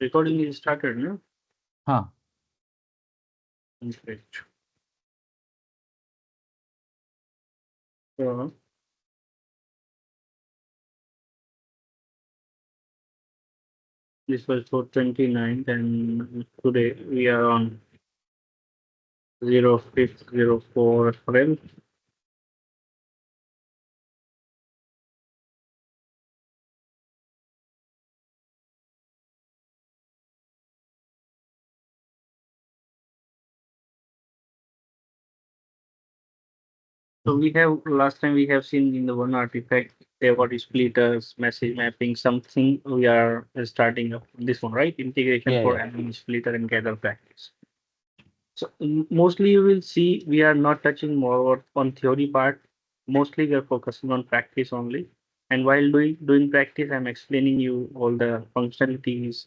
Recording is started, no? हाँ Great. So, this was for 29th, and today we are on 0504 April. So we have last time we have seen in the one artifact there what is splitters, message mapping, something we are starting up this one, right? Integration yeah for yeah enemy splitter and gather practice. So mostly you will see we are not touching more on theory part. Mostly we are focusing on practice only. And while doing practice, I'm explaining you all the functionalities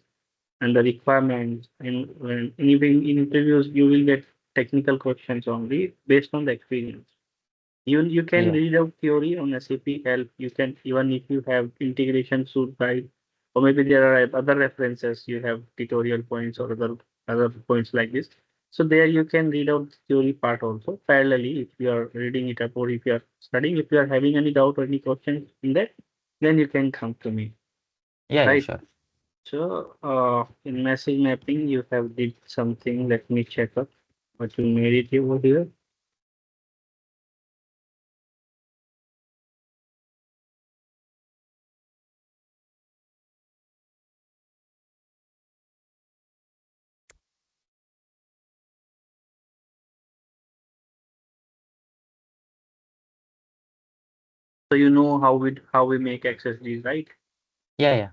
and the requirements. And even in interviews, you will get technical questions only based on the experience. You can yeah read out theory on SAP help. You can even if you have integration suite guide, or maybe there are other references. You have tutorial points or other points like this. So there you can read out the theory part also parallelly if you are reading it up or if you are studying. If you are having any doubt or any questions in that, then you can come to me. yeah Right. sure. So in message mapping you have did something. Let me check up what you made it over here. So you know how we make XSDs, right? yeah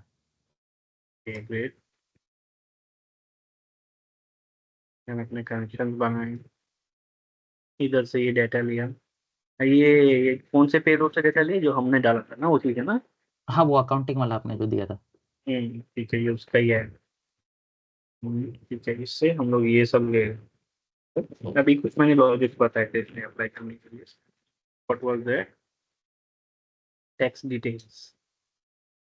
Okay, great. मैंने अपने connection बनाए, इधर से ये data लिया। ये कौन से पेरोल से डेटा लिया जो हमने डाला था ना उसी के ना। हाँ वो अकाउंटिंग वाला आपने जो दिया था। ठीक है, ये उसका ही है। ठीक है, इससे हम लोग ये सब ले रहे हैं। अभी कुछ मैंने लॉजिक बताए थे इसमें अप्लाई करने के लिए। What was that? Tax details.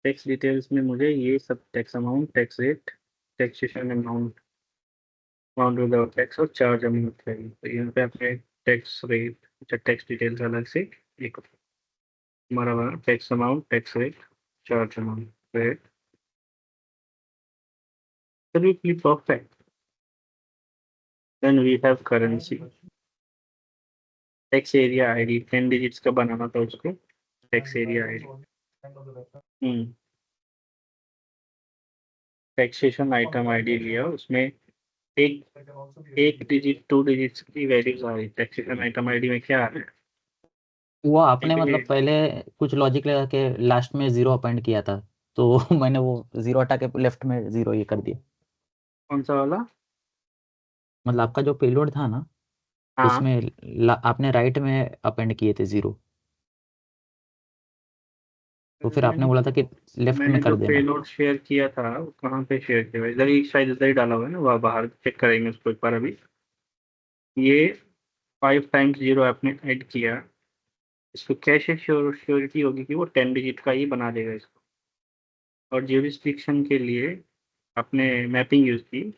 Tax details में मुझे ये सब tax amount, tax rate, taxation amount, amount without tax और चार्ज अमाउंट चाहिए। तो यहाँ पे आपने टैक्स रेट, अच्छा टैक्स डिटेल्स अलग से एक हमारा tax amount, tax rate, charge amount, rate, absolutely perfect. Then we have currency, tax area ID 10 digits का बनाना था उसको, tax area ID। Taxation item ID लिया, उसमें एक डिजिट 2 डिजिट्स की वैल्यूज आ रही। टैक्सेशन आइटम आईडी में क्या आ रहा है? वो आपने ये मतलब पहले कुछ लॉजिक लगा के लास्ट में 0 अपॉइंट किया था, तो मैंने वो 0 हटा के लेफ्ट में 0 ये कर दिया। कौन सा वाला? मतलब आपका जो पेलोड था ना, हाँ, उसमें आपने राइट में अपेंड किए थे 0, तो फिर आपने मैंने बोला था कि लेफ्ट में मैंने जो कर देना। पेलोड शेयर किया था वो कहाँ पे शेयर किया? इधर ही शायद, इधर ही डाला हुआ है ना, वहाँ बाहर चेक करेंगे उसको एक बार। अभी ये 5 टाइम्स 0 आपने ऐड किया, इसको कैसे श्योरिटी होगी कि वो 10 डिजिट का ही बना देगा इसको। और ज्यूरिस्डिक्शन के लिए आपने मैपिंग यूज की।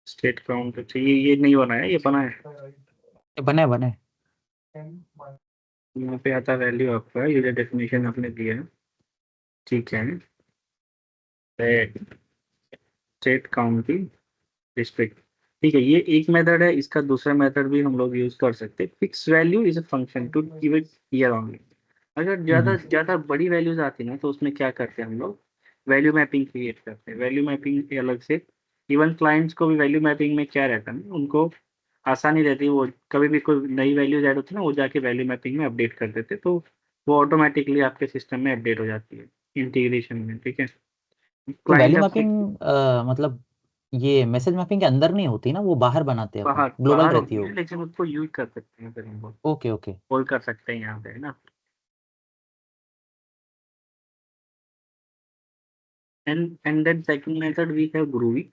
स्टेट काउंट चाहिए, ये नहीं बनाया, ये बना है। बने बने यहाँ पे आता वैल्यू आपका, यूजर डेफिनेशन आपने दिया है, ठीक है। स्टेट काउंट की रिस्ट्रिक्ट, ठीक है। ये एक मेथड है, इसका दूसरा मेथड भी हम लोग यूज कर सकते हैं। Fix value is a function to give it year only. अगर ज्यादा हम्म ज्यादा बड़ी वैल्यूज आती ना तो उसमें क्या करते हैं हम लोग, वैल्यू मैपिंग क्रिएट करते हैं। वैल्यू मैपिंग के अलग से, इवन क्लाइंट्स को भी वैल्यू मैपिंग में क्या रहता है ना, उनको आसानी रहती है। वो कभी भी कोई नई वैल्यूज ऐड होती है ना, वो जाके वैल्यू मैपिंग में अपडेट कर देते, तो वो ऑटोमेटिकली आपके सिस्टम में अपडेट हो जाती है इंटीग्रेशन में, ठीक है। तो क्लाइंट वैल्यू अपने मैपिंग मतलब ये मैसेज मैपिंग के अंदर नहीं होती ना, वो बाहर बनाते हैं अपन, बाहर ग्लोबल बाहर रहती होती है है, वो। लेकिन उसको यूज कर सकते हैं, फिर हम लोग ओके ओके कॉल कर सकते हैं यहाँ पे, है ना। And then second method we have groovy.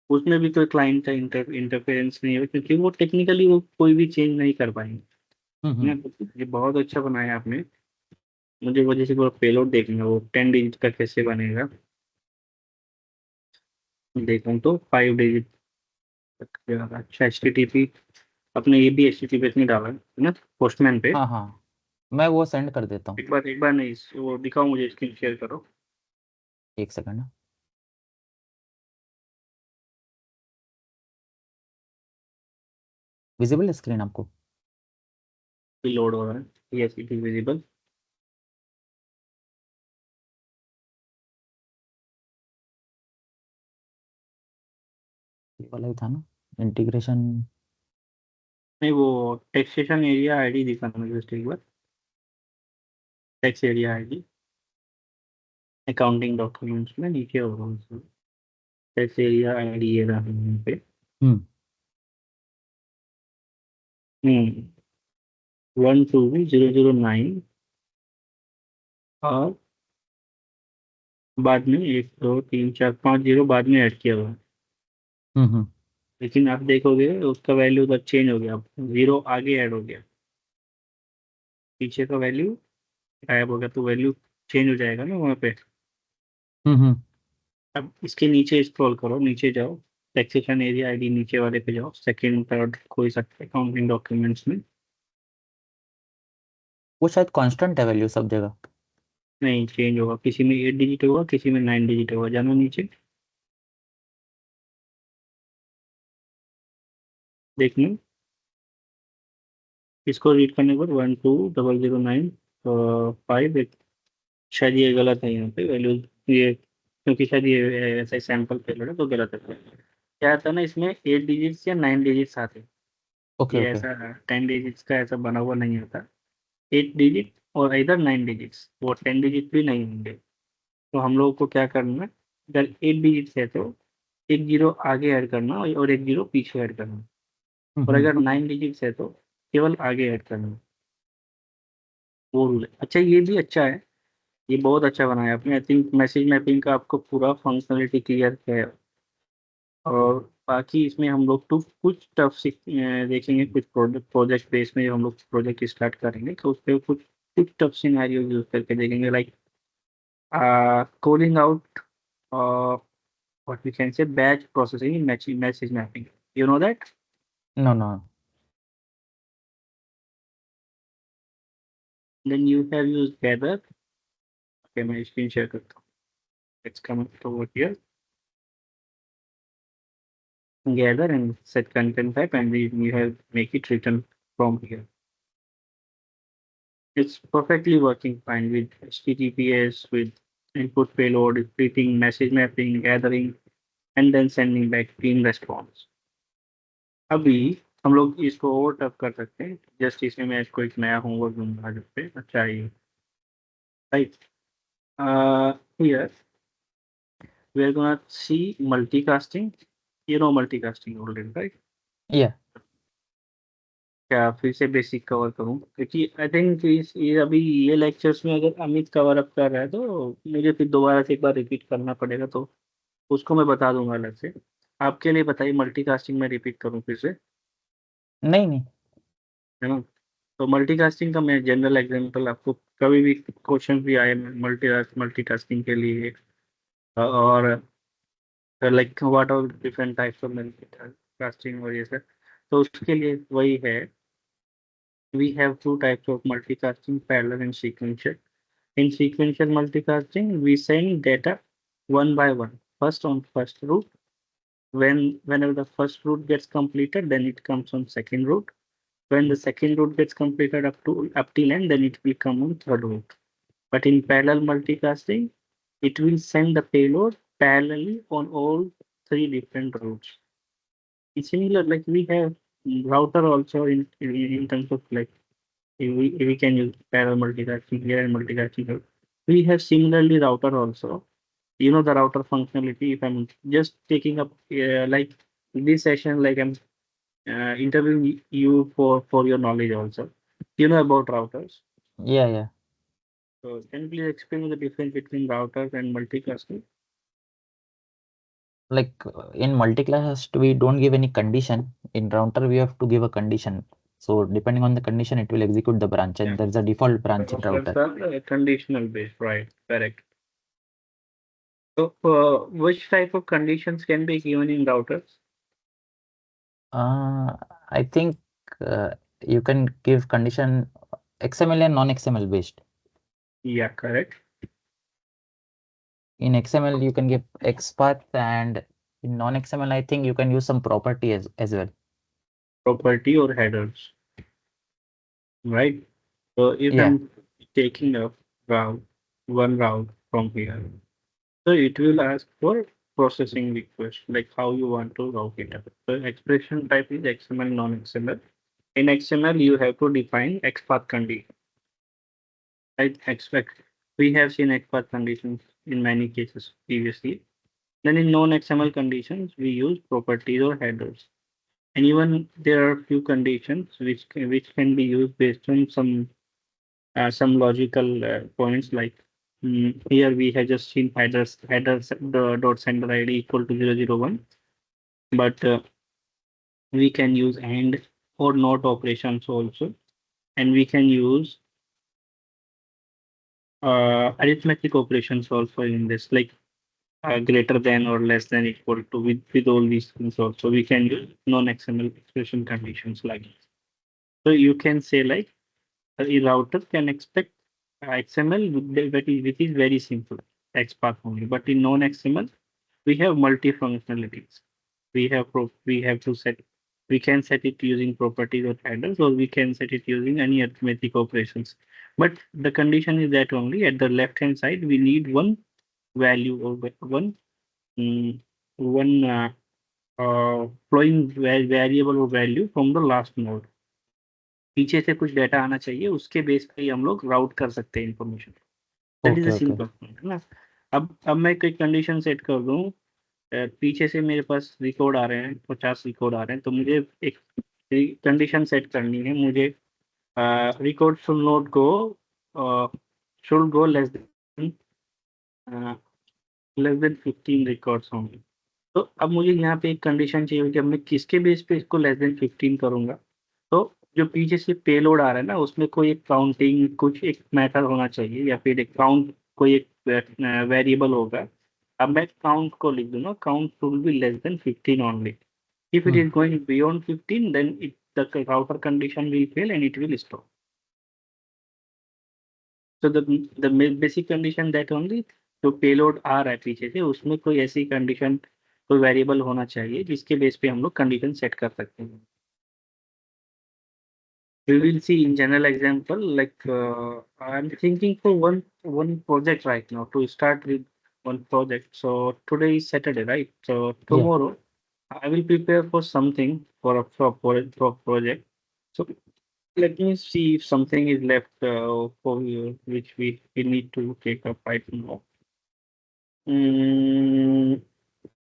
उसमें भी कोई क्लाइंट का इंटरफेरेंस नहीं है, क्योंकि वो टेक्निकली वो कोई भी चेंज नहीं कर पाएंगे। ना, तो ये बहुत अच्छा बनाया आपने। मुझे वजह से पूरा पेलोड देखना है, वो 10 डिजिट का कैसे बनेगा। देखूँ तो 5 डिजिट तक जाएगा। अच्छा, HTTP अपने ये भी HTTP नहीं डाला है ना पोस्टमैन पे। हाँ हाँ, मैं वो सेंड कर देता हूँ। एक बार नहीं, वो दिखाओ मुझे, स्क्रीन शेयर करो। एक सेकंड। विजिबल है स्क्रीन आपको? लोड हो रहा है, यस इट इज विजिबल। ये वाला ही था ना, इंटीग्रेशन? नहीं, वो टैक्सेशन एरिया आईडी दिखाना मुझे just एक बार। Tax area ID accounting documents में नीचे होगा उसमें। टैक्स एरिया आईडी ये रहा यहाँ पे। हम्म 12009, और बाद में 1 2 3 4 5 0 बाद में ऐड किया हुआ है। हम्म। लेकिन आप देखोगे उसका वैल्यू उधर चेंज हो गया, अब 0 आगे ऐड हो गया, पीछे का वैल्यू गायब हो गया, तो वैल्यू चेंज हो जाएगा ना वहाँ पे। हम्म। अब इसके नीचे स्क्रॉल करो, नीचे जाओ, टैक्सेशन एरिया आईडी नीचे वाले पे जाओ, सेकंड थर्ड कोई सा अकाउंटिंग डॉक्यूमेंट्स में। वो शायद कांस्टेंट है वैल्यू सब जगह। नहीं, चेंज होगा, किसी में 8 डिजिट होगा, किसी में 9 डिजिट होगा, जानो नीचे देखना। इसको रीड करने पर 12009 5, शायद ये गलत है यहाँ पे वैल्यू, ये क्योंकि शायद ये ऐसा सैंपल पेलोड है तो गलत है। क्या था ना, इसमें 8 डिजिट्स या 9 डिजिट्स आते, ओके ये ओके। ऐसा 10 डिजिट्स का ऐसा बना हुआ नहीं आता। 8 डिजिट और इधर 9 डिजिट्स, वो 10 डिजिट भी नहीं होंगे। तो हम लोग को क्या करना है, अगर 8 डिजिट है तो एक जीरो आगे ऐड करना और एक जीरो पीछे ऐड करना, और हम्म। अगर 9 डिजिट्स है तो केवल आगे ऐड करना, वो रूल है। अच्छा, ये भी अच्छा है, ये बहुत अच्छा बनाया आपने। आई थिंक मैसेज मैपिंग का आपको पूरा फंक्शनलिटी क्लियर है। और बाकी इसमें हम लोग तो कुछ टफ देखेंगे, कुछ प्रोजेक्ट बेस में, हम लोग प्रोजेक्ट स्टार्ट करेंगे तो उस पर कुछ कुछ टफ सिनेरियो यूज करके देखेंगे, like calling out, uh, what we can say, batch processing in message mapping. You know that? No no. Then you have used gather. Okay, मैं screen share करता हूँ. Let's come over here. Gather and set content type, and you have make it written from here. It's perfectly working fine with HTTPS, with input payload, splitting, message mapping, gathering, and then sending back clean response. अभी हम लोग इसको और tough कर सकते हैं, just इसमें मैं इसको एक नया होमवर्क दूंगा जिस पे अच्छा ये, right, here we are gonna see multicasting. You know multicasting already, right? या क्या फिर से बेसिक कवर करूं, क्योंकि आई थिंक इस ये अभी ये लेक्चर्स में अगर अमित कवर अप कर रहा है तो मुझे फिर दोबारा से एक बार रिपीट करना पड़ेगा, तो उसको मैं बता दूंगा अलग से। आपके लिए बताइए, मल्टीकास्टिंग में रिपीट करूं फिर से, नहीं नहीं। है ना? तो मल्टीकास्टिंग का मैं जनरल एग्जांपल आपको, कभी भी क्वेश्चन भी आए मल्टीटास्किंग के लिए, और like what are different types of multicasting और ये सब, तो उसके लिए वही है। We have two types of multicasting, parallel and sequential. In sequential multicasting, we send data one by one. First on first route. Whenever the first route gets completed, then it comes on second route. When the second route gets completed up till end, then it will come on third route. But in parallel multicasting, it will send the payload parallelly on all three different routes. It's similar, like we have router also in terms of like, we can use parallel multicasting here and multicasting here. We have similarly router also. You know the router functionality. If I'm just taking up like this session, like I'm interviewing you for your knowledge also. You know about routers. या So can you please explain the difference between routers and multicasting? like in multicast we don't give any condition. In router we have to give a condition. So depending on the condition, it will execute the branch, and Yeah. there's a default branch in router. That's a conditional based, right? Correct. So, which type of conditions can be given in routers? I think you can give condition XML and non-XML based. Yeah, correct. In XML, you can give XPath, and in non-XML, I think you can use some property as well. Property or headers, right? So if Yeah. I'm taking a route, one route from here, so it will ask for processing request, like how you want to route it. So expression type is XML, non-XML. In XML, you have to define XPath condition. I expect we have seen XPath conditions in many cases previously. Then in non-XML conditions, we use properties or headers. And even there are few conditions which can be used based on some logical points, like here we have just seen headers the dot sender ID equal to 001, but we can use AND or NOT operations also, and we can use arithmetic operations also in this, like greater than or less than equal to, with all these things also we can use non-XML expression conditions like this. So you can say like a router can expect XML which is very simple, XPath only. But in non-XML, we have multi functionalities. We have to set. We can set it using properties or handles, or we can set it using any arithmetic operations. But the condition is that only at the left hand side we need one value or mm, one flowing variable or value from the last node. पीछे से कुछ data आना चाहिए, उसके base पे ही हम लोग राउट कर सकते हैं information. That is a Okay, okay. Simple point है ना। अब मैं कोई कंडीशन सेट कर दूं, पीछे से मेरे पास रिकॉर्ड आ रहे हैं, 50 रिकॉर्ड आ रहे हैं, तो मुझे एक कंडीशन सेट करनी है। मुझे record should go less than 15 records होंगे। तो अब मुझे यहाँ पे एक कंडीशन चाहिए कि अब मैं किसके बेस पे इसको लेस देन 15 करूंगा। तो जो पीछे से पेलोड आ रहा है ना, उसमें कोई एक काउंटिंग कुछ एक मैथड होना चाहिए, या फिर एक काउंट कोई एक वेरिएबल होगा। अब मैं काउंट को लिख दूंगा, count should be less than 15 only. If it Hmm. Is going beyond 15, then it the router condition will fail and it will stop. तो the basic condition that only, जो पेलोड आ रहा है पीछे से, उसमें कोई ऐसी कंडीशन कोई वेरिएबल होना चाहिए जिसके बेस पे हम लोग कंडीशन सेट कर सकते हैं। We will see in general example, like I'm thinking for one project right now, to start with one project. So today is Saturday, right? So Yeah. tomorrow I will prepare for something for a project. So let me see if something is left for you which we need to take up right now. Mm,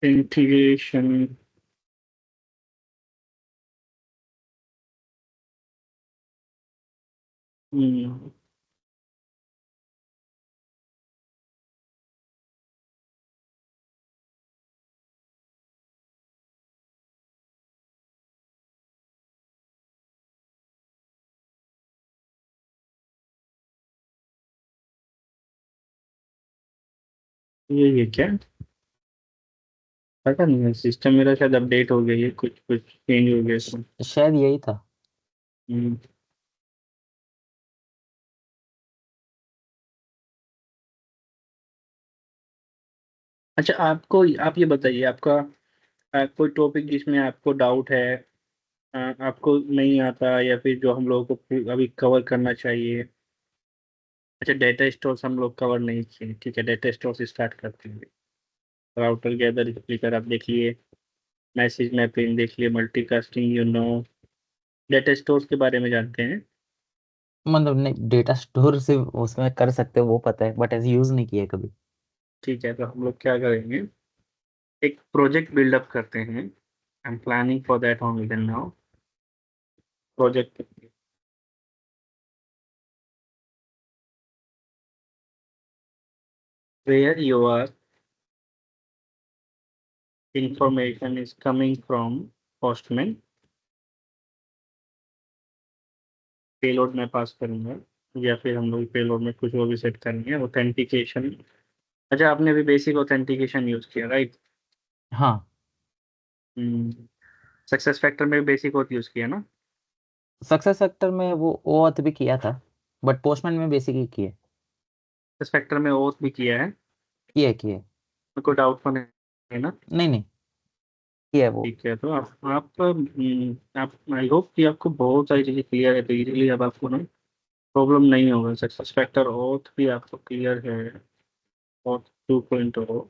integration. Mm, ये क्या पता नहीं है, system मेरा शायद update हो गया, ये कुछ कुछ चेंज हो गया इसमें। शायद यही था। हम्म। अच्छा, आप ये बताइए, आपका कोई टॉपिक जिसमें आपको डाउट है, आपको नहीं आता, या फिर जो हम लोगों को अभी कवर करना चाहिए। अच्छा, डेटा स्टोर हम लोग कवर नहीं किए, ठीक है, डेटा स्टोर से स्टार्ट करते हैं। राउटर गैदर स्पीकर आप देख लिए, मैसेज मैपिंग देख लिए, मल्टीकास्टिंग डेटा स्टोर के बारे में जानते हैं। मतलब नहीं, डेटा स्टोर से उसमें कर सकते हो वो पता है, बट ऐसे यूज नहीं किया कभी। ठीक है, तो हम लोग क्या करेंगे, एक प्रोजेक्ट बिल्डअप करते हैं। I am planning for that only then now. Project where your information is coming from Postman, payload मैं पास करूंगा, या फिर हम लोग पेलोड में कुछ वो भी सेट करेंगे, ऑथेंटिकेशन। अच्छा, आपने भी बेसिक ऑथेंटिकेशन यूज किया, राइट? हाँ, सक्सेस फैक्टर में बेसिक ऑथ यूज किया ना? सक्सेस फैक्टर में वो OAuth भी किया था, बट पोस्टमैन में बेसिक ही किए। सक्सेस फैक्टर में ओथ भी किया है? किए किए। कोई डाउट तो नहीं है ना? नहीं नहीं, किया है वो। ठीक है, तो आप आई होप कि आपको बहुत सारी चीजें क्लियर है, तो इजीली अब आपको ना प्रॉब्लम नहीं होगा। सक्सेस फैक्टर ओथ भी आपको क्लियर है, ओथ 2.0।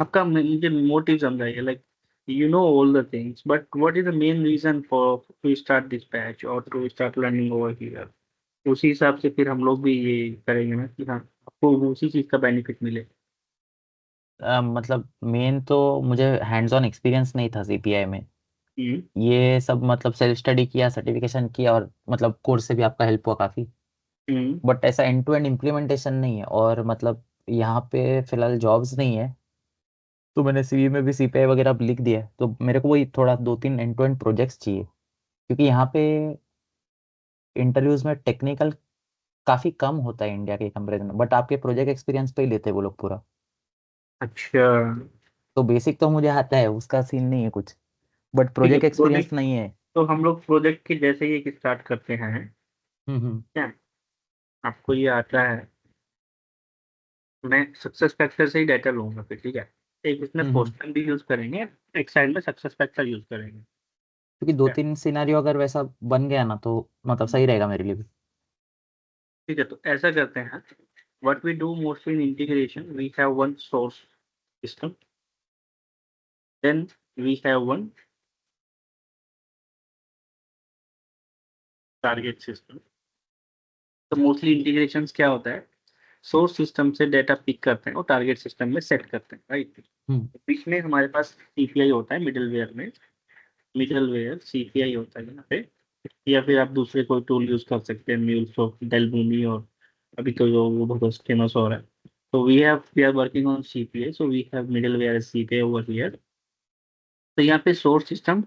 आपका मुझे मोटिव समझाइए, like you know all the things, but what is the main reason for to start this batch और to start learning over here? उसी हिसाब से फिर हम लोग भी ये करेंगे ना कि हाँ, आपको उसी चीज का बेनिफिट मिले। मतलब मेन तो मुझे हैंड्स ऑन एक्सपीरियंस नहीं था CPI में। हम्म। ये सब मतलब सेल्फ स्टडी किया, सर्टिफिकेशन किया, और मतलब कोर्स से भी आपका हेल्प हुआ काफ़ी। हम्म। बट ऐसा एंड टू एंड इम्प्लीमेंटेशन नहीं है, और मतलब यहाँ पे फिलहाल जॉब्स नहीं है। तो मैंने CV में भी CPI वगैरह अब लिख दिया है, तो मेरे को वही थोड़ा 2-3 एंड टू एंड प्रोजेक्ट्स चाहिए, क्योंकि यहाँ पे इंटरव्यूज में टेक्निकल काफ़ी कम होता है इंडिया के कंपेरिजन में, बट आपके प्रोजेक्ट एक्सपीरियंस पे ही लेते हैं वो लोग पूरा। अच्छा। तो बेसिक तो मुझे आता है, उसका सीन नहीं है कुछ, बट ठीक है, प्रोजेक्ट एक्सपीरियंस प्रोजेक्ट। नहीं है। तो हम लोग प्रोजेक्ट की जैसे ही एक स्टार्ट करते हैं, हम्म। क्या आपको ये आता है? मैं सक्सेस फैक्टर से ही डाटा लूंगा फिर, ठीक है? एक इसमें हम्म। पोस्टन भी यूज करेंगे, एक साइड में सक्सेस फैक्टर यूज करेंगे। क्योंकि दो क्या? तीन सिनारियो अगर वैसा बन गया ना, तो मतलब सही रहेगा मेरे लिए भी। ठीक है, तो ऐसा करते हैं। What we do mostly in integration, we have one source system, then we have one target system. तो मोस्टली इंटीग्रेशन क्या होता है? सोर्स सिस्टम से डेटा पिक करते हैं और टारगेट सिस्टम में सेट करते हैं, राइट? हम्म बीच में हमारे पास सीपीआई होता है, मिडिलवेयर में। मिडिलवेयर सीपीआई होता है यहाँ पे। या फिर आप दूसरे कोई टूल यूज कर सकते हैं, म्यूलसॉफ्ट, डेलबूमी, और अभी तो जो वो बहुत फेमस हो रहा है। तो we are working on CPI, so we have middleware CPI over here. तो यहाँ पे सोर्स सिस्टम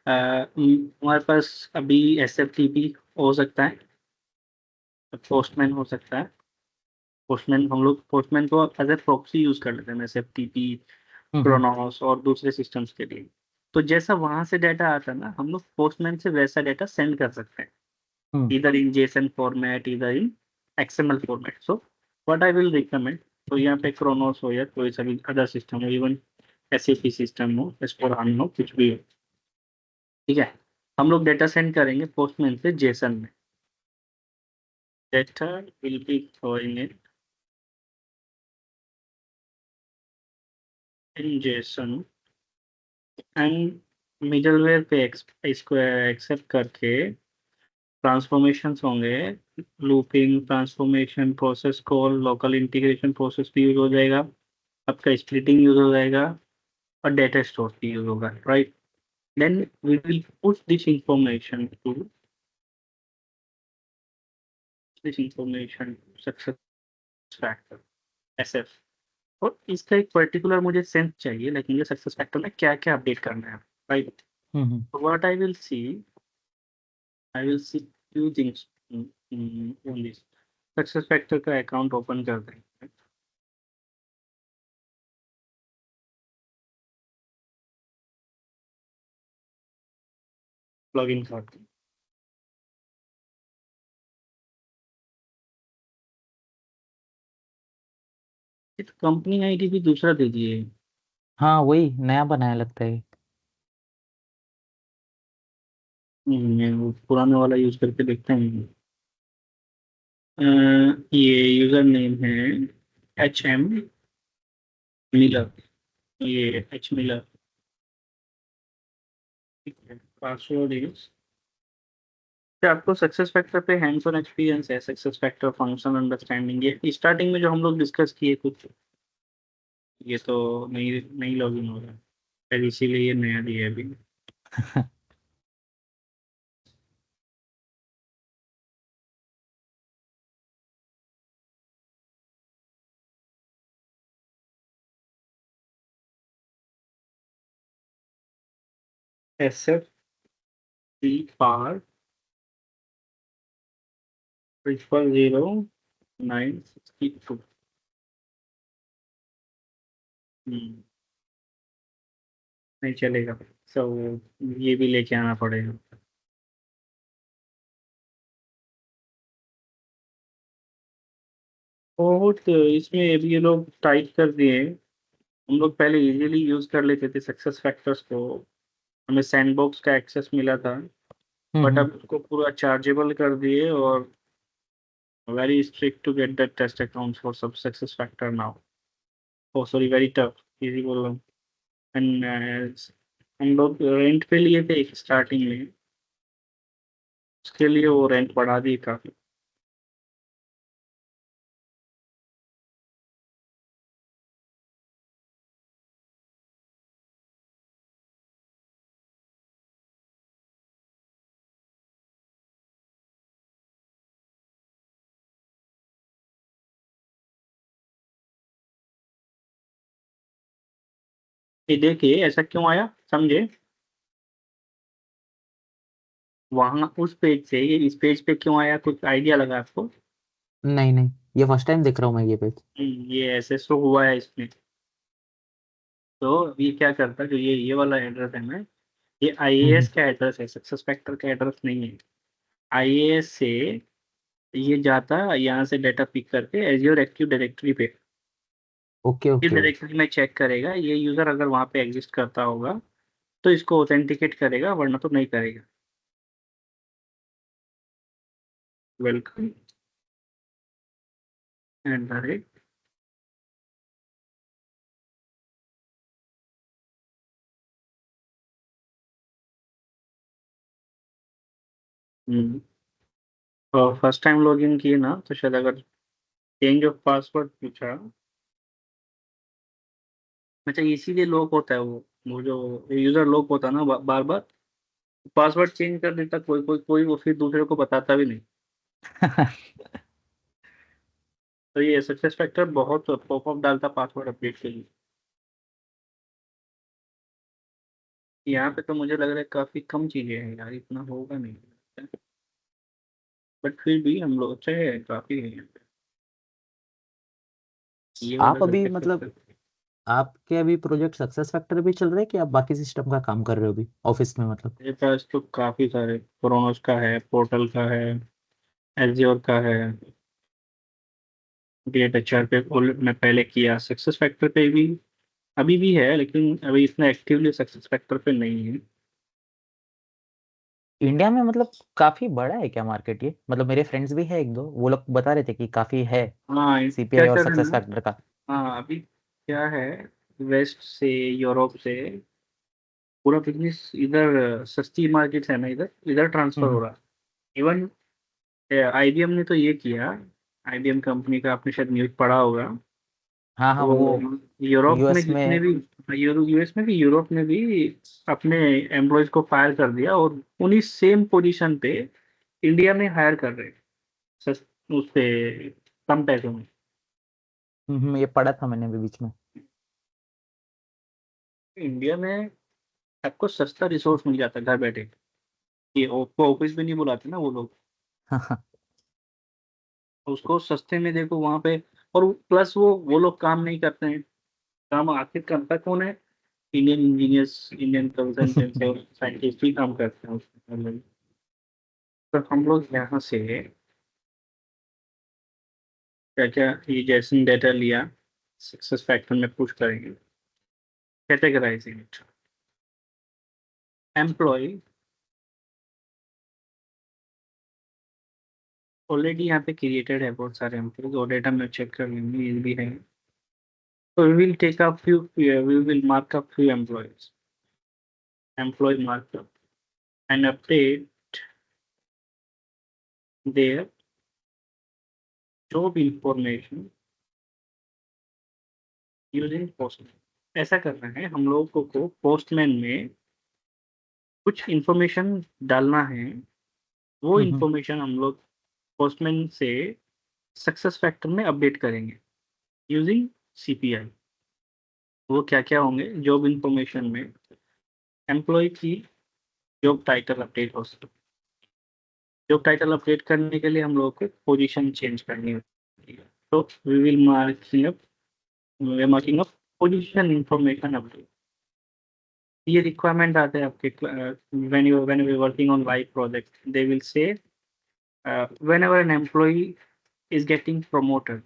हमारे पास अभी एसएफटीपी हो सकता है, पोस्टमैन हो सकता है। पोस्टमैन हम लोग पोस्टमैन को एज ए प्रॉक्सी यूज कर लेते हैं, एसएफटीपी, हम्म क्रोनोस और दूसरे सिस्टम्स के लिए। तो जैसा वहां से डाटा आता है ना, हम लोग पोस्टमैन से वैसा डाटा सेंड कर सकते हैं, हम्म either in JSON format, either in XML format. So what I will recommend, तो यहाँ पे क्रोनोस हो या कोई सा भी अदर सिस्टम हो, इवन SAP सिस्टम हो, S4HANA हो, कुछ भी हो, ठीक है? हम लोग डेटा सेंड करेंगे पोस्टमैन से जेसन में। Data will be throwing in JSON, and middleware पे इसको एक्सेप्ट करके ट्रांसफॉर्मेशंस होंगे। Looping, transformation, process call, local integration process भी यूज हो जाएगा, आपका स्प्लिटिंग यूज हो जाएगा, और डेटा स्टोर भी यूज होगा, right? Then we will push this information success factor, SF। और इसका एक पर्टिकुलर मुझे सेंस चाहिए, लाइक मुझे सक्सेस फैक्टर में क्या क्या अपडेट करना है, right? Hmm. What I will see few things on this. Success factor का अकाउंट ओपन कर देंगे, लॉग इन करते हैं। कंपनी आईडी भी दूसरा दीजिए। हाँ, वही नया बनाया लगता है। मैं वो पुराने वाला यूज करके देखता हूँ। ये यूजर नेम है HM मिलर, ये H मिलर, ठीक है? पासवर्ड इज, क्या आपको सक्सेस फैक्टर पे हैंड्स ऑन एक्सपीरियंस है? सक्सेस फैक्टर फंक्शन अंडरस्टैंडिंग, ये स्टार्टिंग में जो हम लोग डिस्कस किए कुछ, ये तो नहीं नहीं लॉगिन हो रहा है, शायद इसीलिए ये नया दिया है अभी। SF 3 triple 0962। नहीं चलेगा, so ये भी लेके आना पड़ेगा। बहुत इसमें अभी ये लोग टाइट कर दिए हैं। हम लोग पहले इजीली यूज कर लेते थे सक्सेस फैक्टर्स को, हमें सैंडबॉक्स का एक्सेस मिला था। But hmm. अब उसको पूरा चार्जेबल कर दिए, और very strict to get that test account for सब success factor now. Oh sorry, very tough, easy बोल रहा हूँ। एंड हम लोग रेंट पे लिए थे एक स्टार्टिंग में, उसके लिए वो रेंट बढ़ा दिए काफी। ये देखिए ऐसा क्यों आया, समझे? वहां उस पेज से ये इस पेज पे क्यों आया, कुछ आइडिया लगा आपको? नहीं नहीं, ये फर्स्ट टाइम देख रहा हूँ मैं ये पेज। ये ऐसे शो हुआ है इसमें। तो ये क्या करता है, जो ये वाला एड्रेस है ना, ये हम्म। आईएएस का एड्रेस है, सक्सेस फैक्टर का एड्रेस नहीं है। आईएएस से ये जाता यहाँ से डाटा पिक करके एज्योर एक्टिव डायरेक्टरी पे, ओके ये ओके। डायरेक्टरी में चेक करेगा ये यूजर अगर वहाँ पे एग्जिस्ट करता होगा तो इसको ऑथेंटिकेट करेगा, वरना तो नहीं करेगा। वेलकम @ और फर्स्ट टाइम लॉगिन किए ना, तो शायद अगर चेंज ऑफ पासवर्ड पूछा, अच्छा इसीलिए लॉक होता है वो जो यूजर लॉक होता है ना, बार बार पासवर्ड चेंज कर देता कोई कोई कोई, वो फिर दूसरे को बताता भी नहीं। तो ये सक्सेस फैक्टर बहुत पॉपअप डालता पासवर्ड अपडेट के लिए। यहाँ पे तो मुझे लग रहा है काफी कम चीजें हैं यार, इतना होगा नहीं। बट फिर भी हम लोग अच्छा है, काफी है यहाँ पे। ये वाला आप अभी करके मतलब सकते। आपके अभी प्रोजेक्ट सक्सेस फैक्टर भी चल रहे हैं कि आप बाकी सिस्टम का काम कर रहे हो अभी ऑफिस में मतलब? मेरे पास तो काफी सारे, क्रोनोस का है, पोर्टल का है, एज़्योर का है, ग्रेट एचआर पे मैं पहले किया, सक्सेस फैक्टर पे भी अभी भी है, लेकिन अभी इतना एक्टिवली सक्सेस फैक्टर पे नहीं है। इंडिया में मतलब काफी बड़ा है क्या मार्केट ये? मतलब मेरे फ्रेंड्स भी है एक दो, वो लोग बता रहे थे कि काफी है हाँ, क्या सीपीआई और कर रहे हैं सक्सेस ना, फैक्टर का। हाँ अभी क्या है, वेस्ट से, यूरोप से पूरा बिजनेस इधर, सस्ती मार्केट है ना इधर, इधर ट्रांसफर हो हम्म। रहा है। इवन आईबीएम ने तो ये किया, आईबीएम कंपनी का आपने शायद न्यूज पढ़ा होगा। हाँ हाँ, वो वो यूरोप में यूएस जितने में। भी, यूएस में भी, यूरोप में भी अपने एम्प्लॉयज को फायर कर दिया, और उन्हीं सेम पोजीशन पे इंडिया में हायर कर रहे हैं, सस उससे कम पैसों में। ये पढ़ा था मैंने भी बीच में। इंडिया में आपको सस्ता रिसोर्स मिल जाता है घर बैठे। ये ऑफिस में नहीं बुलाते ना वो लोग, हाँ हाँ। उसको सस्ते में देखो वहां पे। और प्लस वो लोग काम नहीं करते हैं, काम आखिर करता कौन है? इंडियन इंजीनियर्स, इंडियन कंसल्टेंट्स और साइंटिस्ट ही काम करते हैं उसमें। तो हम लोग यहाँ से क्या क्या, ये जैसन डेटा लिया, सक्सेस फैक्टर में पुश करेंगे, कैटेगराइजिंग इट, एम्प्लॉय ऑलरेडी यहाँ पे क्रिएटेड है, बहुत सारे एम्प्लॉय और डेटा में चेक कर लेंगे, ये भी है। So we will take up few, we will mark up few employees, employee markup, and update their job information using postman। ऐसा करना है हम लोगों को पोस्टमैन में कुछ इंफॉर्मेशन डालना है, वो हम्म। इंफॉर्मेशन हम लोग पोस्टमैन से सक्सेस फैक्टर में अपडेट करेंगे यूजिंग सीपीआई। वो क्या क्या होंगे जॉब इंफॉर्मेशन में, एम्प्लॉय की जॉब टाइटल अपडेट हो सकता है। जॉब टाइटल अपडेट करने के लिए हम लोग को पोजीशन चेंज करनी होती है, तो we will marking up position information update. ये रिक्वायरमेंट आते हैं आपके when you working on live project, they will say whenever an employee is getting promoted,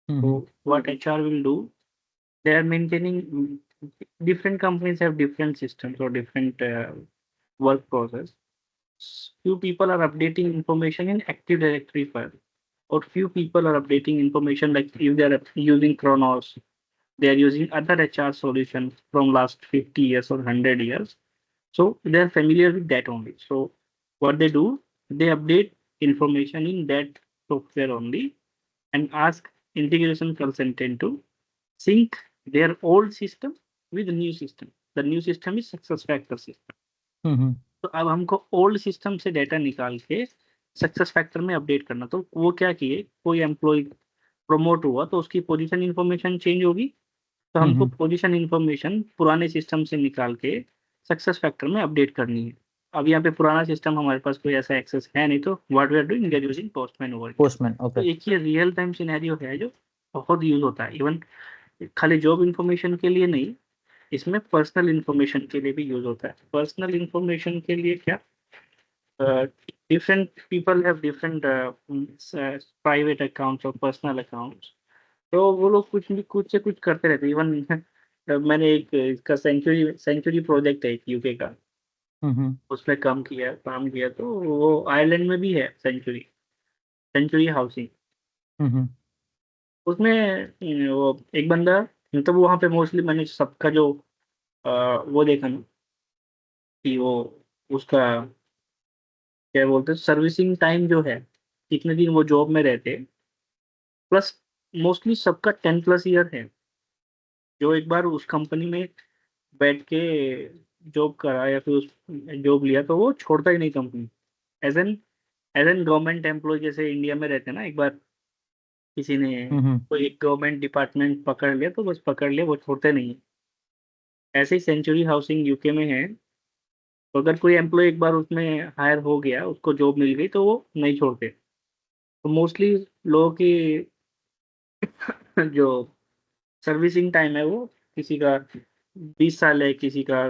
so what HR will do, they are maintaining different companies have different systems or different work process. Few people are updating information in Active Directory file, or few people are updating information like if they are using Kronos, they are using other HR solutions from last 50 years or 100 years. So they are familiar with that only. So what they do, they update information in that software only and ask integration consultant to sync their old system with the new system. The new system is SuccessFactors system. तो अब हमको old system से data निकाल के success factor में update करना। तो वो क्या किए, कोई एम्प्लॉय प्रमोट हुआ तो उसकी पोजीशन इंफॉर्मेशन चेंज होगी, तो हमको पोजीशन इंफॉर्मेशन पुराने सिस्टम से निकाल के सक्सेस फैक्टर में अपडेट करनी है। अब यहाँ पे पुराना सिस्टम हमारे पास कोई ऐसा एक्सेस है नहीं, तो what we are doing, we are using Postman over. Postman, तो ओके। एक ये रियल टाइम सिनेरियो है जो बहुत यूज होता है, इवन खाली जॉब इंफॉर्मेशन के लिए नहीं, इसमें पर्सनल इंफॉर्मेशन के लिए भी यूज होता है। पर्सनल इंफॉर्मेशन के लिए क्या, different people have different private accounts और पर्सनल अकाउंट्स, तो वो लोग कुछ से कुछ करते रहते हैं। इवन मैंने एक इसका सेंचुरी प्रोजेक्ट है यूके का, उसमें काम किया, तो वो आयरलैंड में भी है सेंचुरी हाउसिंग। उसमें वो एक बंदा, मतलब वहाँ पे मोस्टली मैंने सबका जो वो देखा ना कि वो उसका क्या बोलते हैं, सर्विसिंग टाइम जो है, कितने दिन वो जॉब में रहते, प्लस मोस्टली सबका 10+ ईयर है। जो एक बार उस कंपनी में बैठ के जॉब करा या फिर उस जॉब लिया तो वो छोड़ता ही नहीं company. As an government employ जैसे इंडिया में रहते हैं ना, एक बार किसी ने कोई एक गवर्नमेंट डिपार्टमेंट पकड़ लिया तो बस पकड़ लिया, वो छोड़ते नहीं है। ऐसे ही सेंचुरी हाउसिंग यूके में है, तो अगर कोई एम्प्लॉय एक बार उसमें हायर हो गया, उसको जॉब मिल गई, तो वो नहीं छोड़ते। तो मोस्टली लोगों की जो सर्विसिंग टाइम है वो किसी का 20 साल है, किसी का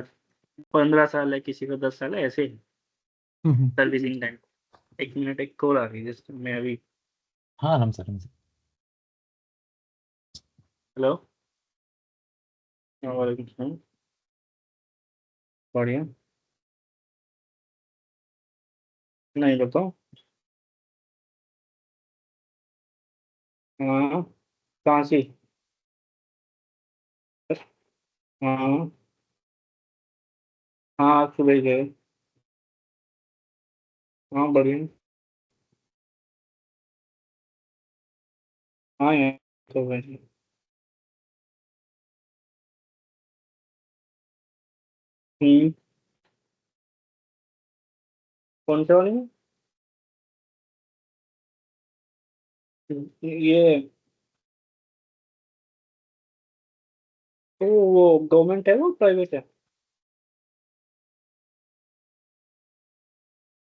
15 साल है, किसी का 10 साल है, ऐसे सर्विसिंग टाइम। एक मिनट, एक कॉल आ रही है जिसमें मैं अभी। हाँ, आराम से, आराम से। हेलो। हाँ, वालेकुम सलाम। बढ़िया। नहीं बताओ। हाँ। कहाँ से? हाँ। हाँ, आज सुबह गए। हाँ, बढ़िया। हाँ यार, तो वैसे। हम्म। कौन से वाले में? ये तो वो गवर्नमेंट है, वो प्राइवेट है?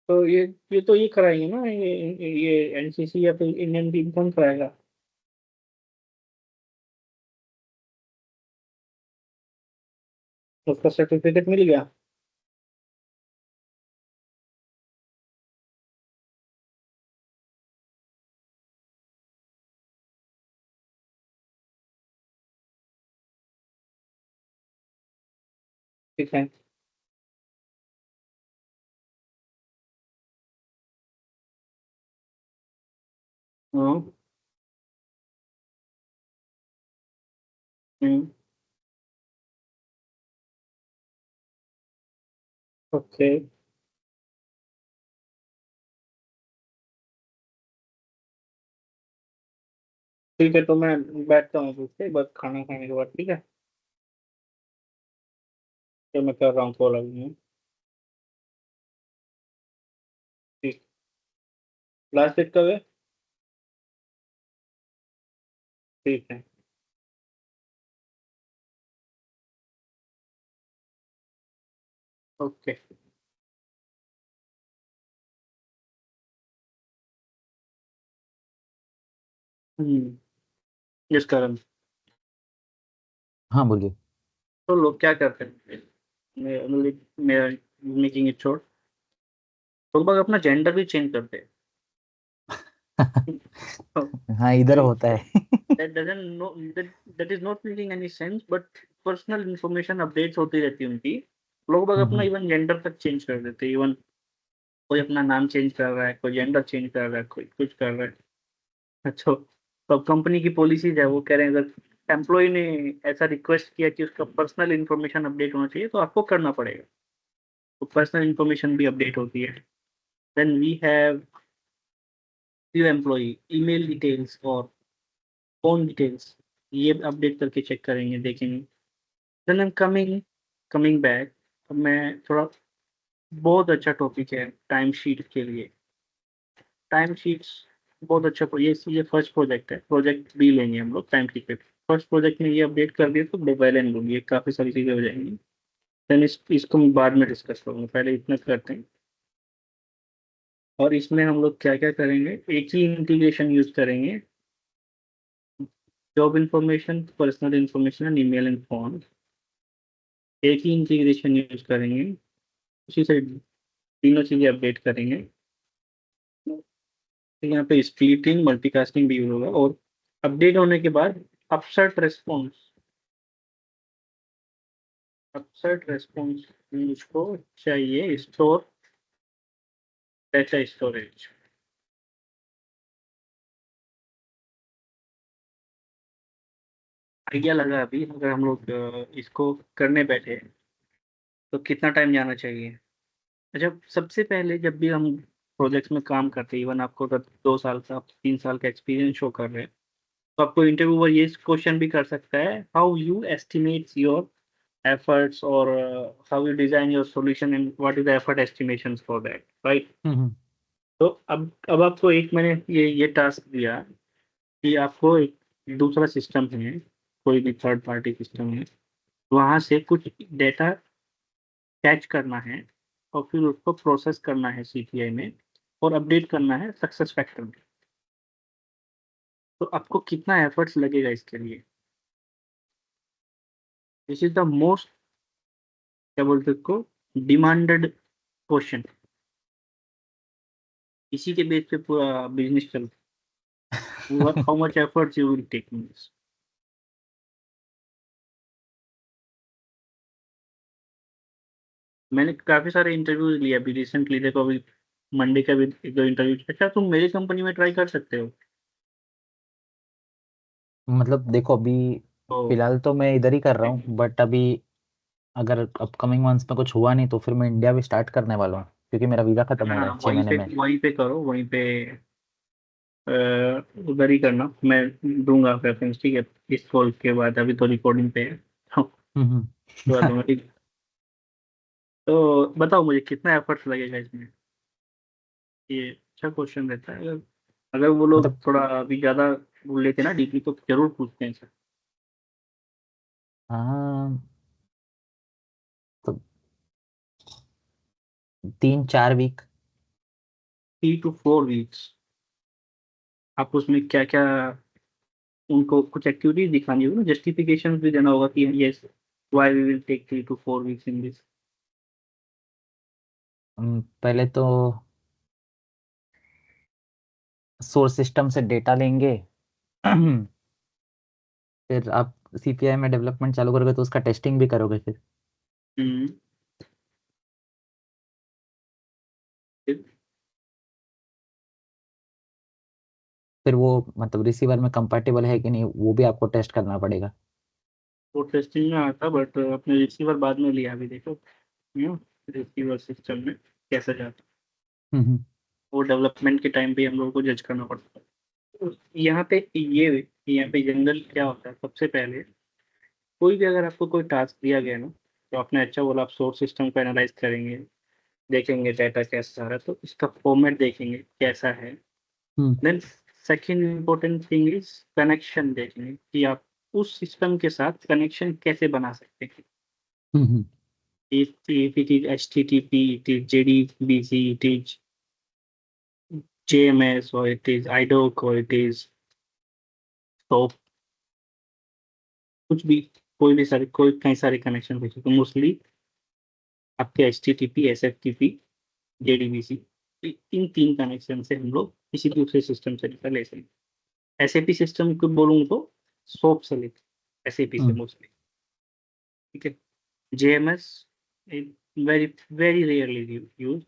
तो ये तो ये कराएंगे ना, ये एनसीसी या फिर इंडियन टीम कौन कराएगा? उसका सर्टिफिकेट मिल गया? ठीक है। हाँ। हम्म। ओके। ठीक है, तो मैं बैठता हूँ उसके बाद, खाना खाने के बाद, ठीक है? तो मैं कर रहा हूँ कॉल अभी। ठीक। लास्ट डेट कब है? ठीक है। ओके। जिस कारण हाँ बोलिए। तो लोग क्या करते हैं, मेकिंग इट शॉर्ट, लोग बाग अपना जेंडर भी चेंज करते हैं। हाँ इधर होता है। that doesn't know that is not making any sense, but personal information updates होती रहती है उनकी। लोग बाग अपना हम्म, इवन जेंडर तक चेंज कर देते हैं। इवन कोई अपना नाम चेंज कर रहा है, कोई जेंडर चेंज कर रहा है, कोई कुछ कर रहा है। अच्छा, तो कंपनी की पॉलिसीज है, वो कह रहे हैं अगर एम्प्लॉय ने ऐसा रिक्वेस्ट किया कि उसका पर्सनल इंफॉर्मेशन अपडेट होना चाहिए तो आपको करना पड़ेगा। तो पर्सनल इंफॉर्मेशन भी अपडेट होती है। Then we have few employee email details और फोन डिटेल्स, ये अपडेट करके चेक करेंगे, देखेंगे। Then I am coming coming back. अब मैं थोड़ा, बहुत अच्छा टॉपिक है टाइम शीट के लिए। टाइम शीट्स बहुत अच्छा ये फर्स्ट प्रोजेक्ट है, प्रोजेक्ट भी लेंगे हम लोग टाइम शीट पे। फर्स्ट प्रोजेक्ट में ये अपडेट कर दिए तो वेल एंड गुड, ये काफ़ी सारी चीज़ें हो जाएंगी। देन इसको मैं बाद में डिस्कस करूँगा, पहले इतना करते हैं। और इसमें हम लोग क्या क्या करेंगे, एक ही इंटीग्रेशन यूज करेंगे, job information, personal information and email and phone, एक ही इंटीग्रेशन यूज करेंगे, उसी से तीनों चीजें अपडेट करेंगे। तो यहाँ पे स्प्लिटिंग मल्टीकास्टिंग भी यूज होगा। और अपडेट होने के बाद अपसर्ट रेस्पॉन्स, अपसर्ट रेस्पॉन्स मुझको चाहिए स्टोर डेटा स्टोरेज। आइडिया लगा अभी, अगर हम लोग इसको करने बैठे तो कितना टाइम जाना चाहिए। अच्छा, सबसे पहले जब भी हम प्रोजेक्ट्स में काम करते हैं, इवन आपको अगर 2 साल का 3 साल का एक्सपीरियंस शो कर रहे हैं, तो आपको इंटरव्यूअर ये क्वेश्चन भी कर सकता है, how you estimate your efforts, or how you design your solution and what is the effort estimations for that, right? हम्म, तो अब आपको एक मैंने ये टास्क दिया कि आपको एक दूसरा सिस्टम है, कोई भी थर्ड पार्टी सिस्टम है, वहां से कुछ डेटा कैच करना है और फिर उसको प्रोसेस करना है सीपीआई में और अपडेट करना है सक्सेस फैक्टर में। तो आपको कितना एफर्ट्स लगेगा इसके लिए, दिस इज द मोस्ट, क्या बोलते हैं उसको, डिमांडेड क्वेश्चन। इसी के बेस पे पूरा बिजनेस चलता है। How much efforts you will take in this. मैंने काफी सारे इंटरव्यूज लिए अभी रिसेंटली, देखो अभी मंडे का भी एक दो इंटरव्यू। अच्छा, तुम मेरी कंपनी में ट्राई कर सकते हो। मतलब देखो अभी तो फिलहाल तो मैं इधर ही कर रहा हूँ, बट अभी अगर अपकमिंग मंथ्स में कुछ हुआ नहीं तो फिर मैं इंडिया भी स्टार्ट करने वाला हूँ, क्योंकि मेरा वीज़ा खत्म हो रहा है छः वहीं महीने पे में। वहीं पे करो, वहीं पे अ, उधर ही करना। मैं दूंगा रेफरेंस, ठीक है, इस कॉल के बाद। अभी तो रिकॉर्डिंग पे है। हम्म। तो दूंगा, ठीक है। तो बताओ मुझे कितना एफर्ट्स लगेगा इसमें, ये अच्छा क्वेश्चन रहता है। अगर अगर वो लोग मतलब थोड़ा अभी ज्यादा वो लेते ना डीपली तो जरूर पूछते हैं सर। हाँ, तो 3-4 वीक। 3 to 4 weeks। आप उसमें क्या क्या, उनको कुछ एक्टिविटीज दिखानी होगी ना, जस्टिफिकेशन भी देना होगा कि yes why we will take 3 to 4 weeks in this. पहले तो सोर्स सिस्टम से डेटा लेंगे। फिर आप सीपीआई में डेवलपमेंट चालू करोगे तो उसका टेस्टिंग भी करोगे फिर। हम्म। फिर वो मतलब रिसीवर में कंपैटिबल है कि नहीं वो भी आपको टेस्ट करना पड़ेगा। वो टेस्टिंग में आता, बट अपने रिसीवर बाद में लिया अभी देखो, रिसीवर सिस्टम में कैसा जाता है। हम्म, वो डेवलपमेंट के टाइम पे हम लोगों को जज करना पड़ता है। तो यहाँ पे जनरल क्या होता है, सबसे पहले कोई भी अगर आपको कोई टास्क दिया गया ना, तो आपने अच्छा बोला, आप सोर्स सिस्टम को एनालाइज करेंगे, देखेंगे डाटा कैसा आ रहा है, तो इसका फॉर्मेट देखेंगे कैसा है। Hmm, then second important thing is connection देखेंगे कि आप उस सिस्टम के साथ कनेक्शन कैसे बना सकते हैं। हम्म, if it is HTTP, it is JDBC, it is JMS, or it is IDOC, or it is तो कुछ भी कोई कई सारे कनेक्शन देखे तो मोस्टली आपके HTTP, SFTP, JDBC, इन 3 कनेक्शन से हम लोग किसी दूसरे सिस्टम से डेटा ले सकते हैं। SAP सिस्टम को बोलूँ तो SOAP से लेते SAP से हम्म मोस्टली, ठीक है। JMS very very rarely used,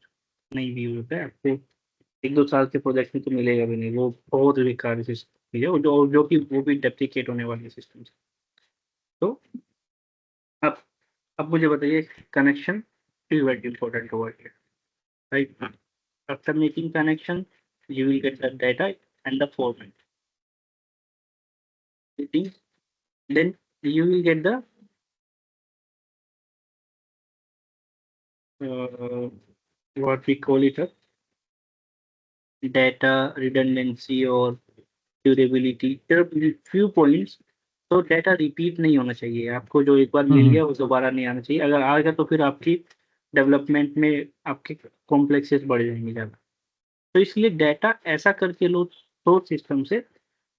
नहीं भी यूज होता है। आपको 1-2 साल के प्रोजेक्ट में तो मिलेगा भी नहीं, वो बहुत बेकार सिस्टम है, जो कि वो भी डेप्रिकेट होने वाले सिस्टम। तो अब अब मुझे बताइए, connection is very important over here, right? After making connection, you will get the data and the format. Then you will get the uh, what we call it a data redundancy or durability. There are few points. तो data repeat नहीं होना चाहिए, आपको जो एक बार मिल हम्म गया वो दोबारा नहीं आना चाहिए। अगर आ गया तो फिर आपकी डेवलपमेंट में आपके कॉम्प्लेक्सेस बढ़ जाएंगे ज़्यादा। तो इसलिए डाटा ऐसा करके लो सोर्स सिस्टम से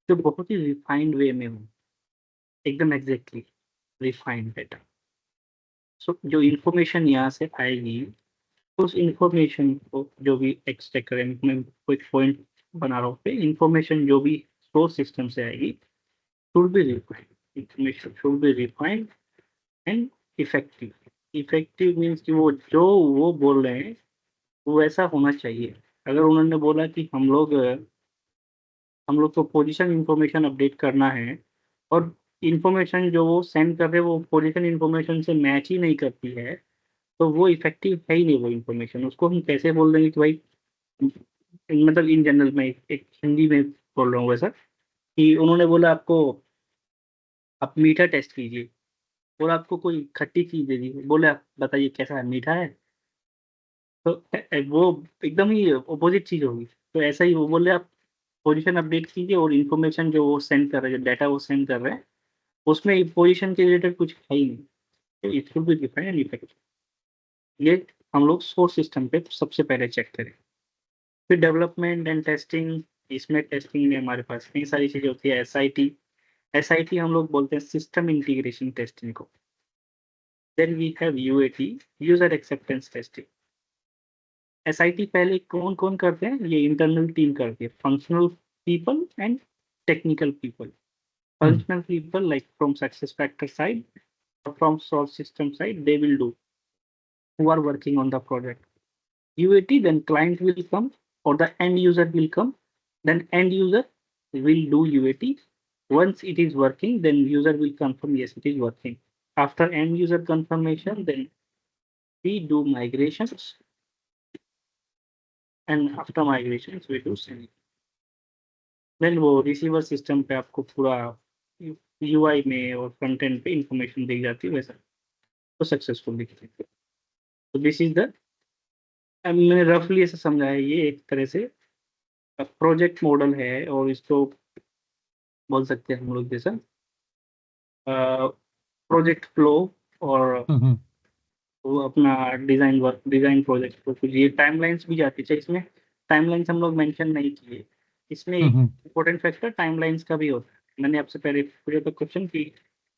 जो बहुत ही रिफाइंड वे में हो, एकदम एग्जैक्टली रिफाइंड डाटा। सो जो इंफॉर्मेशन यहाँ से आएगी, उस इंफॉर्मेशन को जो भी एक्सट्रैक्ट करें, मैं कोई पॉइंट बना रहा हूँ पे, इंफॉर्मेशन जो भी सोर्स सिस्टम से आएगी should be refined, information should be refined and effective. Effective means कि वो जो वो बोल रहे हैं वो ऐसा होना चाहिए। अगर उन्होंने बोला कि हम लोग को पोजीशन इंफॉर्मेशन अपडेट करना है, और इंफॉर्मेशन जो वो सेंड कर रहे हैं वो पोजीशन इंफॉर्मेशन से मैच ही नहीं करती है, तो वो इफेक्टिव है ही नहीं वो इंफॉर्मेशन। उसको हम कैसे बोल देंगे कि भाई, मतलब इन जनरल में एक हिंदी में बोल रहा हूँ वैसा, कि उन्होंने बोला आपको आप मीठा टेस्ट कीजिए, और आपको कोई खट्टी चीज दे दी, बोले आप बताइए कैसा है, मीठा है। तो वो एकदम ही अपोजिट चीज होगी। तो ऐसा ही वो बोले आप पोजीशन अपडेट कीजिए, और इन्फॉर्मेशन जो वो सेंड कर रहे हैं, जो डाटा वो सेंड कर रहे हैं, उसमें पोजीशन के रिलेटेड कुछ है ही नहीं। तो it should be defined and effective. ये हम लोग सोर्स सिस्टम पे सबसे पहले चेक करें। फिर डेवलपमेंट एंड टेस्टिंग, इसमें टेस्टिंग में हमारे पास कई सारी चीजें होती है। एस आई टी हम लोग बोलते हैं सिस्टम इंटीग्रेशन टेस्टिंग को। Then we have UAT, user acceptance testing. SIT पहले कौन कौन करते हैं? ये इंटरनल टीम करती है, functional people and technical people. Hmm Functional people like from success factor side or from source system side, they will do, who are working on the project. UAT, then client will come or the end user will come, then end user will do UAT. Once it is working, then user will confirm yes it is working. After end user confirmation, then we do migrations, and after migrations we do sending. Then वो receiver system पे आपको पूरा UI में और front end पे information दी जाती है, वैसा तो सक्सेसफुल दिखते हैं। तो दिस इज द, मैंने रफली ऐसा समझाया, ये एक तरह से प्रोजेक्ट मॉडल है, और इसको बोल सकते हैं हम लोग जैसा प्रोजेक्ट फ्लो, और हम्म वो अपना डिजाइन वर्क, डिजाइन प्रोजेक्ट को कुछ ये टाइमलाइंस भी जाती है। इसमें टाइमलाइंस हम लोग मेंशन नहीं किए, इसमें एक हम्म इम्पोर्टेंट फैक्टर टाइमलाइंस का भी होता है। मैंने आपसे पहले पूछा था क्वेश्चन कि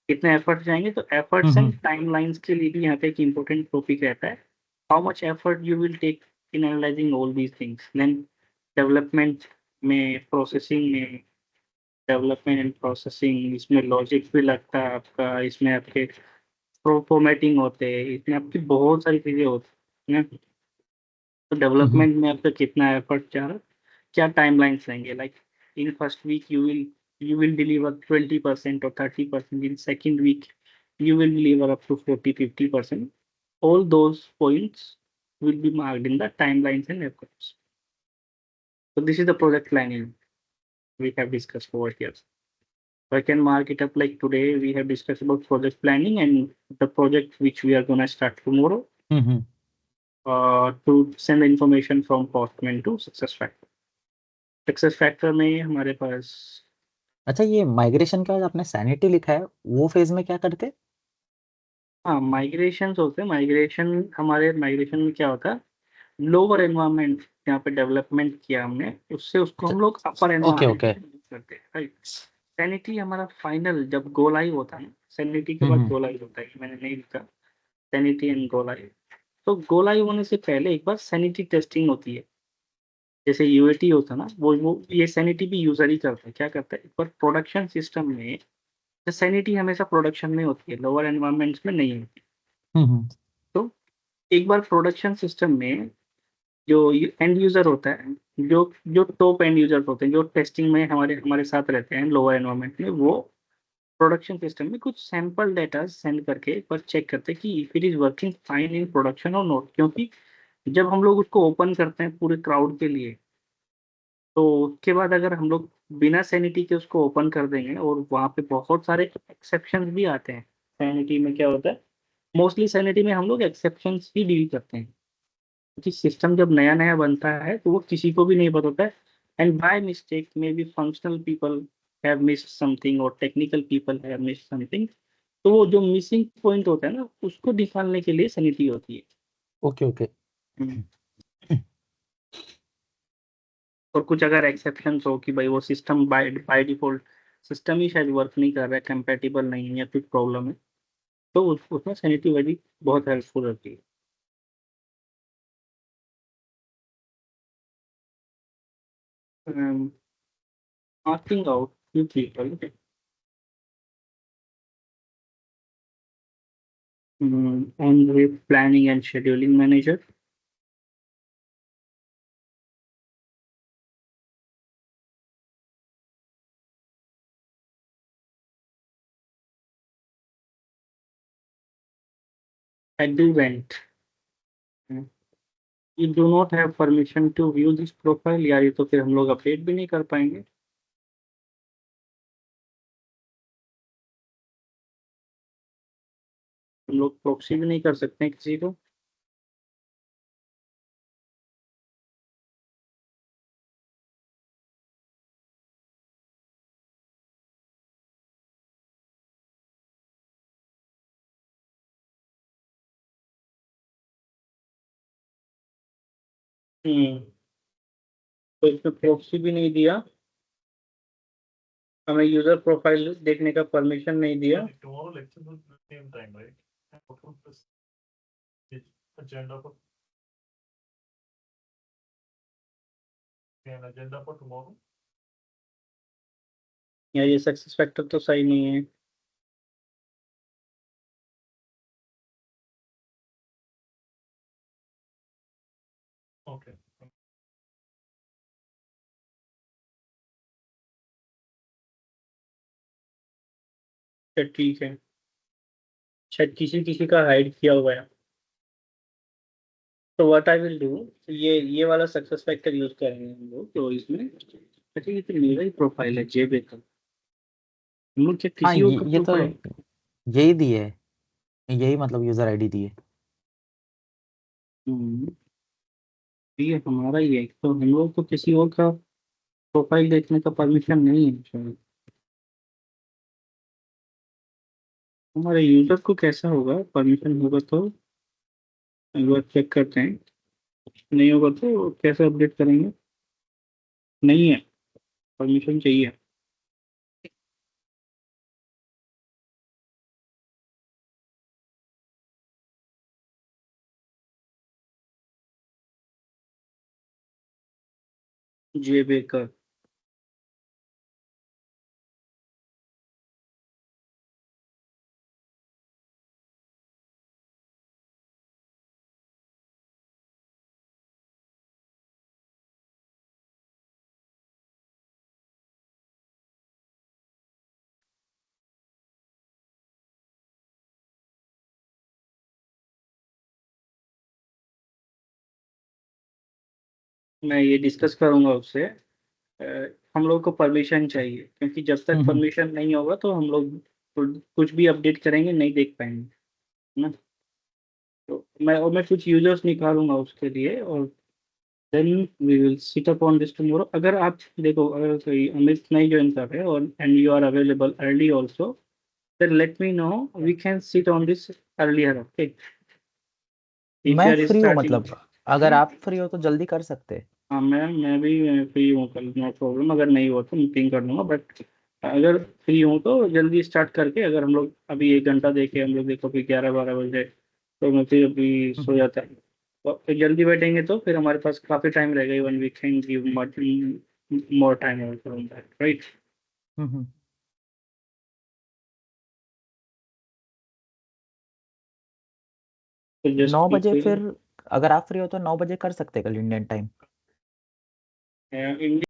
कितने एफर्ट्स जाएंगे, तो एफर्ट्स हम्म एंड टाइमलाइंस के लिए भी यहाँ पे एक इम्पोर्टेंट टॉपिक रहता है। How much effort you will take in analyzing all these things. देन डेवलपमेंट में, प्रोसेसिंग में, डेवलपमेंट एंड प्रोसेसिंग, इसमें लॉजिक भी लगता है आपका, इसमें आपके फॉर्मेटिंग होते हैं, इसमें आपकी बहुत सारी चीजें होती हैं। तो हम्म डेवलपमेंट में आपका कितना एफर्ट जा रहा है, क्या टाइमलाइंस रहेंगे, like in first week you will deliver 20% or 30%, in second week you will deliver up to 40-50%. All those points will be marked in the timelines and efforts. So this is the project planning we have discussed over here. So I can mark it up like today we have discussed about project planning and the project which we are going to start tomorrow, hmm to send the information from Postman to SuccessFactors. SuccessFactors में हमारे पास, अच्छा, ये migration के बाद आपने sanity लिखा है, वो फेज में क्या करते? हाँ, माइग्रेशन होते हैं। माइग्रेशन में क्या होता है, लोअर एनवायरनमेंट यहाँ पे डेवलपमेंट किया हमने, उससे उसको अच्छा, हम लोग अपर ओके एनवायरनमेंट ओके। में move करते हैं, राइट? सैनिटी हमारा फाइनल जब गो लाइव होता है ना, सैनिटी के बाद गो लाइव होता है, कि मैंने नहीं लिखा सैनिटी एंड गो लाइव। तो गो लाइव होने से पहले एक बार सैनिटी टेस्टिंग होती है। जैसे यूएटी होता है ना, वो ये सैनिटी भी यूजर ही करता है। क्या करता है, एक बार प्रोडक्शन सिस्टम में, सैनिटी हमेशा प्रोडक्शन में होती है, लोअर एनवायरमेंट्स में नहीं होती। तो एक बार प्रोडक्शन सिस्टम में जो एंड यूजर होता है, जो जो टॉप एंड यूजर होते हैं, जो टेस्टिंग में हमारे हमारे साथ रहते हैं लोअर एनवायरमेंट में, वो प्रोडक्शन सिस्टम में कुछ सैंपल डेटा सेंड करके एक बार चेक करते हैं कि if it is working fine in production और नॉट। क्योंकि जब हम लोग उसको ओपन करते हैं पूरे क्राउड के लिए, तो उसके बाद अगर हम लोग बिना सैनिटी के उसको ओपन कर देंगे, और वहाँ पे बहुत सारे एक्सेप्शंस भी आते हैं। सैनिटी में क्या होता है, मोस्टली सैनिटी में हम लोग एक्सेप्शंस ही डील करते हैं, क्योंकि सिस्टम जब नया नया बनता है तो वो किसी को भी नहीं पता होता है। And by mistake may be functional people have missed something और technical people have missed something. तो वो जो मिसिंग पॉइंट होता है ना, उसको निकालने के लिए सैनिटी होती है। Okay okay. हम्म। और कुछ अगर एक्सेप्शंस हो कि भाई वो system by by default system ही शायद वर्क नहीं कर रहा है, कंपेटिबल नहीं है, या कुछ प्रॉब्लम है, तो उसमें सैनिटी वैल्यू बहुत हेल्पफुल रहती है। Asking out few people, on the planning and scheduling manager. At the event, you do not have permission to view this profile, यार ये तो फिर हम लोग अपडेट भी नहीं कर पाएंगे। हम लोग प्रॉक्सी भी नहीं कर सकते हैं किसी को। तो इसमें प्रॉक्सी भी नहीं दिया, हमें यूजर प्रोफाइल देखने का परमिशन नहीं दिया। Tomorrow lecture will be same time, right? What would this agenda for an agenda for tomorrow? यार ये सक्सेस फैक्टर तो सही नहीं है। Okay. अच्छा ठीक है, शायद किसी किसी का हाइड किया हुआ है। तो व्हाट आई विल डू, ये वाला सक्सेस फैक्टर यूज करेंगे हम लोग तो इसमें। अच्छा ये तो मेरा ही प्रोफाइल है जे बेकर, हम लोग क्या हाँ किसी और का ये तो प्रोफाइल। यही दिए है, यही मतलब यूजर आईडी दिए। हम्म, ये हमारा ही है, तो हम लोग तो किसी और का प्रोफाइल देखने का परमिशन नहीं है शायद। हमारे यूजर को कैसा होगा, परमिशन होगा तो एक बार चेक करते हैं, नहीं होगा तो कैसे अपडेट करेंगे। नहीं है, परमिशन चाहिए। जे बेकर। मैं ये डिस्कस करूंगा उससे। हम लोग को परमिशन चाहिए, क्योंकि जब तक हम्म। परमिशन नहीं होगा तो हम लोग कुछ भी अपडेट करेंगे नहीं देख पाएंगे, है ना। तो मैं कुछ यूजर्स निकालूंगा उसके लिए, और then we will sit up on this tomorrow. अगर आप देखो, अगर कोई अमित नहीं ज्वाइन कर रहे और and you are available early also, then let me know, we can sit on this earlier, okay? If you मैं are फ्री हूँ, starting, मतलब अगर आप फ्री हो तो जल्दी कर सकते हैं। हाँ मैं भी फ्री हूँ कल, नो प्रॉब्लम। अगर नहीं हुआ तो मीटिंग कर लूंगा, बट अगर फ्री हो तो जल्दी स्टार्ट करके, अगर हम लोग अभी 1 घंटा देखे, हम लोग देखो फिर 11-12 बजे, तो मैं फिर अभी सो जाता है। तो फिर जल्दी बैठेंगे तो फिर हमारे पास काफी टाइम रहेगा, even we can give more time also on that, right? Hmm. तो जस्ट 9 बजे फिर, अगर आप फ्री हो तो 9 बजे कर सकते हैं कल इंडियन टाइम। इंडिया